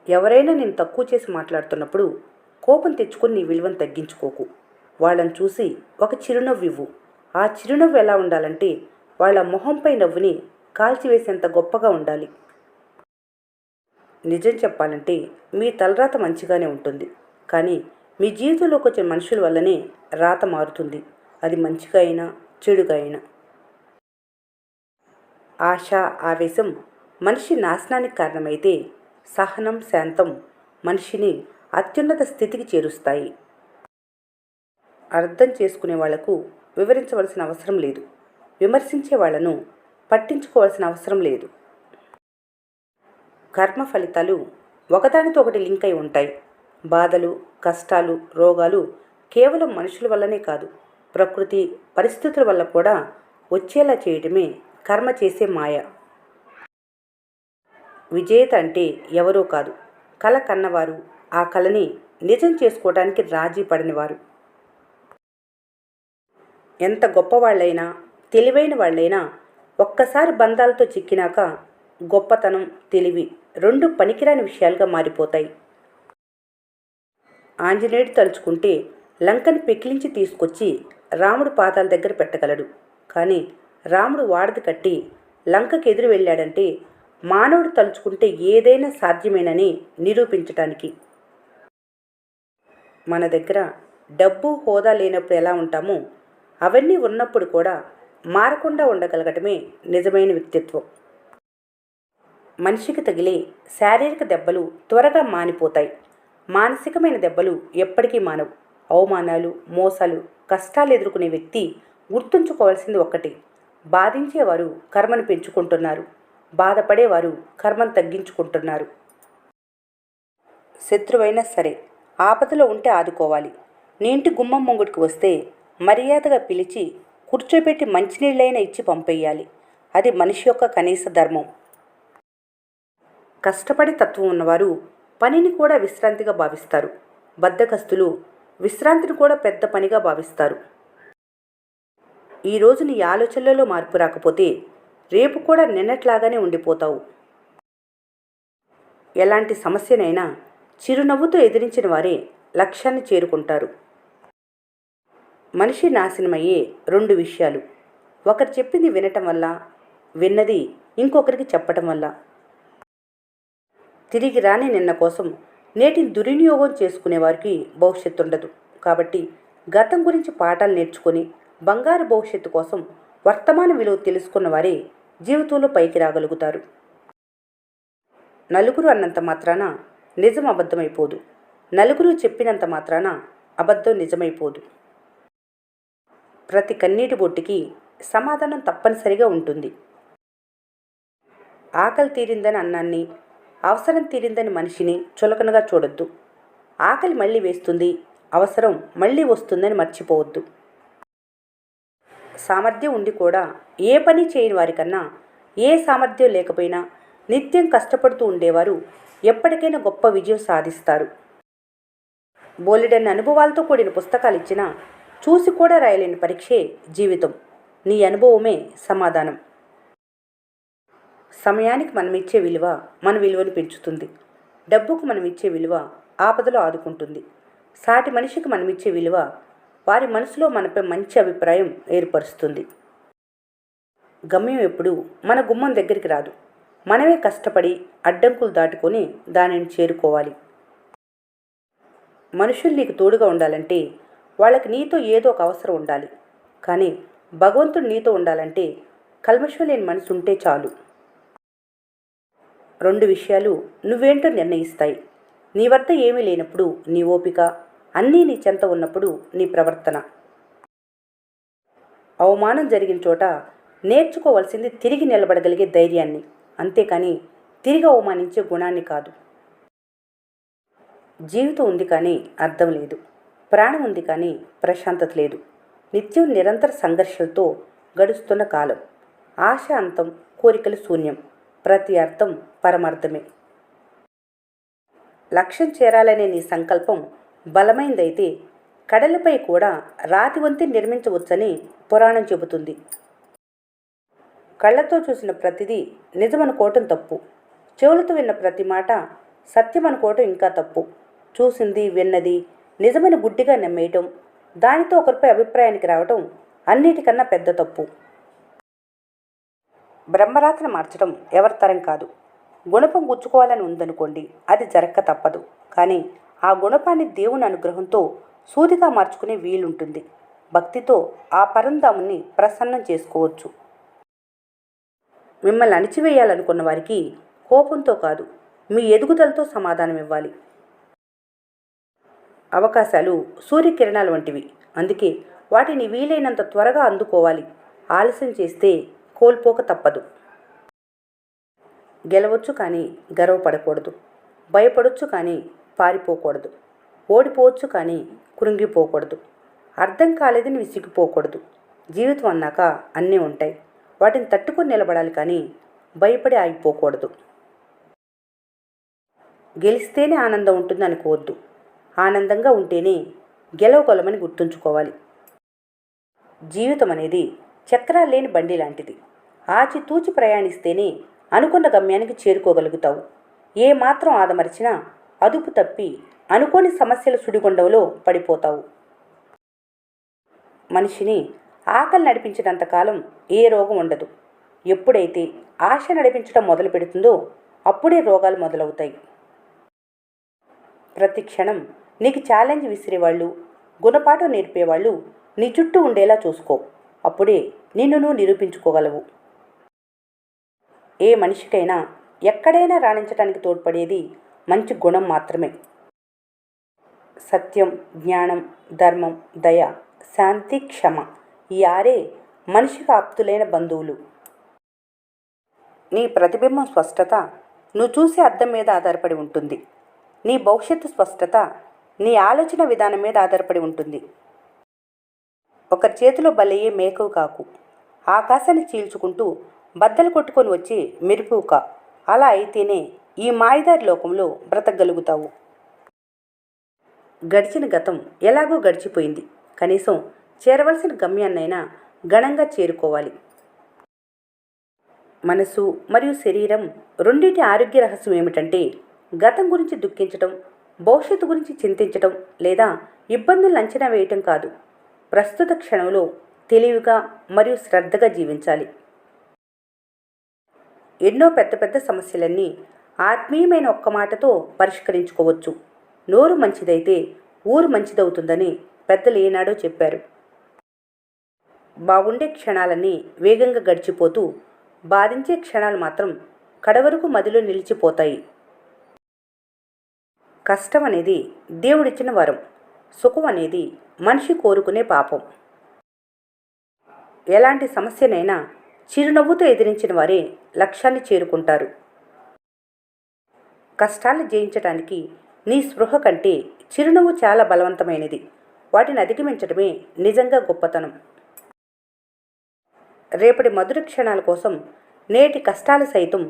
ఎవరైనా నేను తక్కువ చేసి మాట్లాడుతున్నప్పుడు కోపం తెచ్చుకొని నీ విలువను తగ్గించుకోకు. వాళ్ళని చూసి ఒక చిరునవ్వు ఇవ్వు. ఆ చిరునవ్వు ఎలా ఉండాలంటే వాళ్ళ మొహంపై నవ్వుని కాల్చివేసేంత గొప్పగా ఉండాలి. నిజం చెప్పాలంటే మీ తలరాత మంచిగానే ఉంటుంది, కానీ మీ జీవితంలోకి వచ్చిన మనుషుల వల్లనే రాత మారుతుంది. అది మంచిగా అయినా చెడుగా అయినా. ఆశ, ఆవేశం మనిషి నాశనానికి కారణమైతే సహనం, శాంతం మనిషిని అత్యున్నత స్థితికి చేరుస్తాయి. అర్థం చేసుకునే వాళ్లకు వివరించవలసిన అవసరం లేదు. విమర్శించే వాళ్లను పట్టించుకోవాల్సిన అవసరం లేదు. కర్మ ఫలితాలు ఒకదానితో ఒకటి లింక్ అయి ఉంటాయి. బాధలు, కష్టాలు, రోగాలు కేవలం మనుషుల వల్లనే కాదు, ప్రకృతి పరిస్థితుల వల్ల కూడా వచ్చేలా చేయడమే కర్మ చేసే మాయ. విజేత అంటే ఎవరో కాదు, కల కన్నవారు, ఆ కలని నిజం చేసుకోవడానికి రాజీ పడనివారు. ఎంత గొప్పవాళ్ళైనా తెలివైన వాళ్ళైనా ఒక్కసారి బంధాలతో చిక్కినాక గొప్పతనం, తెలివి రెండు పనికిరాని విషయాలుగా మారిపోతాయి. ఆంజనేయుడు తలుచుకుంటే లంకని పెకిలించి తీసుకొచ్చి రాముడు పాదాల దగ్గర పెట్టగలడు. కానీ రాముడు వాడది కట్టి లంకకి ఎదురు వెళ్ళాడంటే మానవుడు తలుచుకుంటే ఏదైనా సాధ్యమేనని నిరూపించటానికి. మన దగ్గర డబ్బు, హోదా లేనప్పుడు ఎలా ఉంటామో అవన్నీ ఉన్నప్పుడు కూడా మారకుండా ఉండగలగటమే నిజమైన వ్యక్తిత్వం. మనిషికి తగిలే శారీరక దెబ్బలు త్వరగా మానిపోతాయి. మానసికమైన దెబ్బలు ఎప్పటికీ మానవు. అవమానాలు, మోసాలు, కష్టాలు ఎదుర్కొనే వ్యక్తి గుర్తుంచుకోవాల్సింది ఒక్కటి: బాధించేవారు కర్మను పెంచుకుంటున్నారు, బాధపడేవారు కర్మను తగ్గించుకుంటున్నారు. శత్రువైనా సరే ఆపదలో ఉంటే ఆదుకోవాలి. నీ ఇంటి గుమ్మం ముంగుడికి వస్తే మర్యాదగా పిలిచి కూర్చోబెట్టి మంచినీళ్ళైనా ఇచ్చి పంపేయాలి. అది మనిషి యొక్క కనీస ధర్మం. కష్టపడి తత్వం ఉన్నవారు పనిని కూడా విశ్రాంతిగా భావిస్తారు. బద్ధకస్తులు విశ్రాంతిని కూడా పెద్ద పనిగా భావిస్తారు. ఈరోజు నీ ఆలోచనలలో మార్పు రాకపోతే రేపు కూడా నిన్నట్లాగానే ఉండిపోతావు. ఎలాంటి సమస్యనైనా చిరునవ్వుతో ఎదిరించిన వారే లక్ష్యాన్ని చేరుకుంటారు. మనిషి నాశనమయ్యే రెండు విషయాలు: ఒకరు చెప్పింది వినటం వల్ల, విన్నది ఇంకొకరికి చెప్పటం వల్ల. తిరిగి రాని నిన్న కోసం నేటిని దుర్వినియోగం చేసుకునేవారికి భవిష్యత్తు ఉండదు. కాబట్టి గతం గురించి పాఠాలు నేర్చుకొని బంగారు భవిష్యత్తు కోసం వర్తమాన విలువ తెలుసుకున్న వారే జీవితంలో పైకి రాగలుగుతారు. నలుగురు అన్నంత మాత్రాన నిజం అబద్ధమైపోదు. నలుగురు చెప్పినంత మాత్రాన అబద్ధం నిజమైపోదు. ప్రతి కన్నీటి బొట్టుకి సమాధానం తప్పనిసరిగా ఉంటుంది. ఆకలి తీరిందని అన్నాన్ని, అవసరం తీరిందని మనిషిని చులకనగా చూడొద్దు. ఆకలి మళ్ళీ వేస్తుంది, అవసరం మళ్ళీ వస్తుందని మర్చిపోవద్దు. సామర్థ్యం ఉండి కూడా ఏ పని చేయని వారికన్నా ఏ సామర్థ్యం లేకపోయినా నిత్యం కష్టపడుతూ ఉండేవారు ఎప్పటికైనా గొప్ప విజయం సాధిస్తారు. బోలెడన్ని అనుభవాలతో కూడిన పుస్తకాలు ఇచ్చినా చూసి కూడా రాయలేని పరీక్షే జీవితం. నీ అనుభవమే సమాధానం. సమయానికి మనం ఇచ్చే విలువ మన విలువను పెంచుతుంది. డబ్బుకు మనం ఇచ్చే విలువ ఆపదలో ఆదుకుంటుంది. సాటి మనిషికి మనం ఇచ్చే విలువ వారి మనసులో మనపై మంచి అభిప్రాయం ఏర్పరుస్తుంది. గమ్యం ఎప్పుడూ మన గుమ్మం దగ్గరికి రాదు. మనమే కష్టపడి అడ్డంకులు దాటుకొని దానిని చేరుకోవాలి. మనుషులు నీకు తోడుగా ఉండాలంటే వాళ్ళకి నీతో ఏదో ఒక అవసరం ఉండాలి. కానీ భగవంతుడు నీతో ఉండాలంటే కల్మషం లేని మనసు ఉంటే చాలు. రెండు విషయాలు నువ్వేంటో నిర్ణయిస్తాయి: నీ వద్ద ఏమీ లేనప్పుడు నీ ఓపిక, అన్నీ నీ చెంత ఉన్నప్పుడు నీ ప్రవర్తన. అవమానం జరిగిన చోట నేర్చుకోవాల్సింది తిరిగి నిలబడగలిగే ధైర్యాన్ని, అంతేకాని తిరిగి అవమానించే గుణాన్ని కాదు. జీవితం ఉంది కానీ అర్థం లేదు. ప్రాణం ఉంది కానీ ప్రశాంతత లేదు. నిత్యం నిరంతర సంఘర్షాలతో గడుస్తున్న కాలం. ఆశ అంతం, కోరికలు శూన్యం. ప్రతి అర్థం పరమార్థమే. లక్ష్యం చేరాలనే నీ సంకల్పం బలమైందైతే కడలపై కూడా రాతి వంతెన నిర్మించవచ్చని పురాణం చెబుతుంది. కళ్ళతో చూసిన ప్రతిదీ నిజమనుకోవటం తప్పు. చెవులతో విన్న ప్రతి మాట సత్యం అనుకోవటం ఇంకా తప్పు. చూసింది విన్నది నిజమని గుడ్డిగా నమ్మేయటం, దానితో ఒకరిపై అభిప్రాయానికి రావటం అన్నిటికన్నా పెద్ద తప్పు. బ్రహ్మరాతను మార్చడం ఎవరి తరం కాదు. గుణపం గుచ్చుకోవాలని ఉందనుకోండి, అది జరక్క తప్పదు. కానీ ఆ గుణపాన్ని దేవుని అనుగ్రహంతో సూదిగా మార్చుకునే వీలుంటుంది. భక్తితో ఆ పరంధాముని ప్రసన్నం చేసుకోవచ్చు. మిమ్మల్ని అణిచివేయాలనుకున్న వారికి కోపంతో కాదు, మీ ఎదుగుదలతో సమాధానం ఇవ్వాలి. అవకాశాలు సూర్యకిరణాల వంటివి. అందుకే వాటిని వీలైనంత త్వరగా అందుకోవాలి. ఆలస్యం చేస్తే కోల్పోక తప్పదు. గెలవచ్చు కానీ గర్వపడకూడదు. భయపడొచ్చు కానీ పారిపోకూడదు. ఓడిపోవచ్చు కానీ కృంగిపోకూడదు. అర్థం కాలేదని విసిగిపోకూడదు. జీవితం అన్నాక అన్నీ ఉంటాయి. వాటిని తట్టుకొని నిలబడాలి కానీ భయపడి ఆగిపోకూడదు. గెలిస్తేనే ఆనందం ఉంటుంది అనుకోవద్దు. ఆనందంగా ఉంటేనే గెలవగలమని గుర్తుంచుకోవాలి. జీవితం అనేది చక్రాలు లేని బండి లాంటిది. ఆచితూచి ప్రయాణిస్తేనే అనుకున్న గమ్యానికి చేరుకోగలుగుతావు. ఏమాత్రం ఆదమరిచినా అదుపు తప్పి అనుకోని సమస్యల సుడిగుండంలో పడిపోతావు. మనిషిని ఆకలి నడిపించినంతకాలం ఏ రోగం ఉండదు. ఎప్పుడైతే ఆశ నడిపించడం మొదలు పెడుతుందో అప్పుడే రోగాలు మొదలవుతాయి. ప్రతి క్షణం నీకు ఛాలెంజ్ విసిరేవాళ్ళు, గుణపాఠం నేర్పేవాళ్ళు నీ చుట్టూ ఉండేలా చూసుకో. అప్పుడే నిన్ను నువ్వు నిరూపించుకోగలవు. ఏ మనిషికైనా ఎక్కడైనా రాణించడానికి తోడ్పడేది మంచి గుణం మాత్రమే. సత్యం, జ్ఞానం, ధర్మం, దయ, శాంతి, క్షమ ఈ ఆరే మనిషికి ఆప్తులైన బంధువులు. నీ ప్రతిబింబం స్పష్టత నువ్వు చూసే అద్దం మీద ఆధారపడి ఉంటుంది. నీ భవిష్యత్తు స్పష్టత నీ ఆలోచన విధానం మీద ఆధారపడి ఉంటుంది. ఒకరి చేతిలో బలయ్యే మేకవు కాకు. ఆకాశాన్ని చీల్చుకుంటూ బద్దలు కొట్టుకొని వచ్చి మెరుపువు కా. అలా అయితేనే ఈ మాయదారి లోకంలో బ్రతకగలుగుతావు. గడిచిన గతం ఎలాగో గడిచిపోయింది. కనీసం చేరవలసిన గమ్యాన్నైనా ఘనంగా చేరుకోవాలి. మనసు మరియు శరీరం రెండింటి ఆరోగ్య రహస్యం ఏమిటంటే గతం గురించి దుఃఖించటం, భవిష్యత్తు గురించి చింతించటం లేదా ఇబ్బందులను అంచనా వేయటం కాదు. ప్రస్తుత క్షణంలో తెలివిగా మరియు శ్రద్ధగా జీవించాలి. ఎన్నో పెద్ద పెద్ద సమస్యలన్నీ ఆత్మీయమైన ఒక్క మాటతో పరిష్కరించుకోవచ్చు. నోరు మంచిదైతే ఊరు మంచిదవుతుందని పెద్దలు ఏనాడో చెప్పారు. బాగుండే క్షణాలన్నీ వేగంగా గడిచిపోతూ బాధించే క్షణాలు మాత్రం కడవరకు మదిలో నిలిచిపోతాయి. కష్టం అనేది దేవుడిచ్చిన వరం. సుఖం అనేది మనిషి కోరుకునే పాపం. ఎలాంటి సమస్యనైనా చిరునవ్వుతో ఎదిరించిన వారే లక్ష్యాన్ని చేరుకుంటారు. కష్టాలను జయించడానికి నీ స్పృహ కంటే చిరునవ్వు చాలా బలవంతమైనది. వాటిని అధిగమించడమే నిజంగా గొప్పతనం. రేపటి మధుర క్షణాల కోసం నేటి కష్టాలు సైతం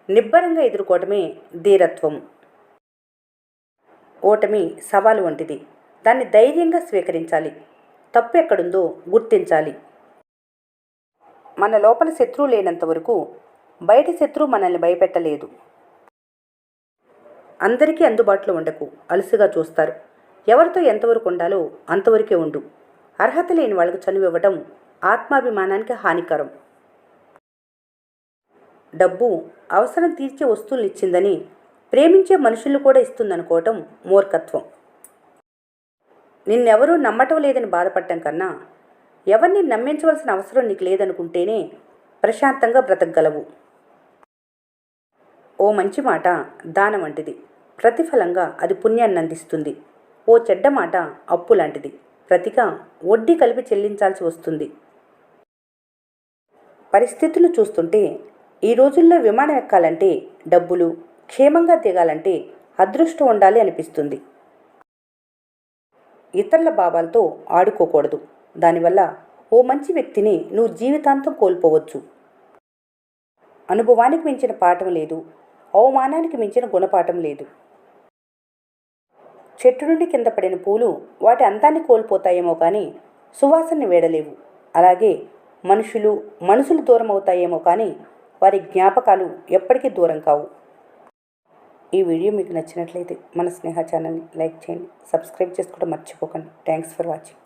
నిబ్బరంగా ఎదుర్కోవటమే ధీరత్వం. ఓటమి సవాలు వంటిది. దాన్ని ధైర్యంగా స్వీకరించాలి. తప్పు ఎక్కడుందో గుర్తించాలి. మన లోపల శత్రువు లేనంత వరకు బయట శత్రువు మనల్ని భయపెట్టలేదు. అందరికీ అందుబాటులో ఉండకు. అలుసుగా చూస్తారు. ఎవరితో ఎంతవరకు ఉండాలో అంతవరకే ఉండు. అర్హత లేని వాళ్ళకు చనువివ్వటం ఆత్మాభిమానానికి హానికరం. డబ్బు అవసరం తీర్చే వస్తువులు ఇచ్చిందని ప్రేమించే మనుషులు కూడా ఇస్తుందనుకోవటం మూర్ఖత్వం. నిన్నెవరూ నమ్మటం లేదని బాధపడటం కన్నా ఎవరిని నమ్మించవలసిన అవసరం నీకు లేదనుకుంటేనే ప్రశాంతంగా బ్రతకగలవు. ఓ మంచి మాట దానం వంటిది. ప్రతిఫలంగా అది పుణ్యాన్ని అందిస్తుంది. ఓ చెడ్డ మాట అప్పు లాంటిది. ప్రతిగా వడ్డీ కలిపి చెల్లించాల్సి వస్తుంది. పరిస్థితులు చూస్తుంటే ఈ రోజుల్లో విమానం ఎక్కాలంటే డబ్బులు, క్షేమంగా దిగాలంటే అదృష్టం ఉండాలి అనిపిస్తుంది. ఇతరుల భావాలతో ఆడుకోకూడదు. దానివల్ల ఓ మంచి వ్యక్తిని నువ్వు జీవితాంతం కోల్పోవచ్చు. అనుభవానికి మించిన పాఠం లేదు. అవమానానికి మించిన గుణపాఠం లేదు. చెట్టు నుండి కింద పడిన పూలు వాటి అంతాన్ని కోల్పోతాయేమో కానీ సువాసనని వేడలేవు. అలాగే మనుషులు దూరం అవుతాయేమో కానీ వారి జ్ఞాపకాలు ఎప్పటికీ దూరం కావు. ఈ వీడియో మీకు నచ్చినట్లయితే మన స్నేహ ఛానల్ని లైక్ చేయండి, సబ్స్క్రైబ్ చేసుకోవడం మర్చిపోకండి. Thanks for watching.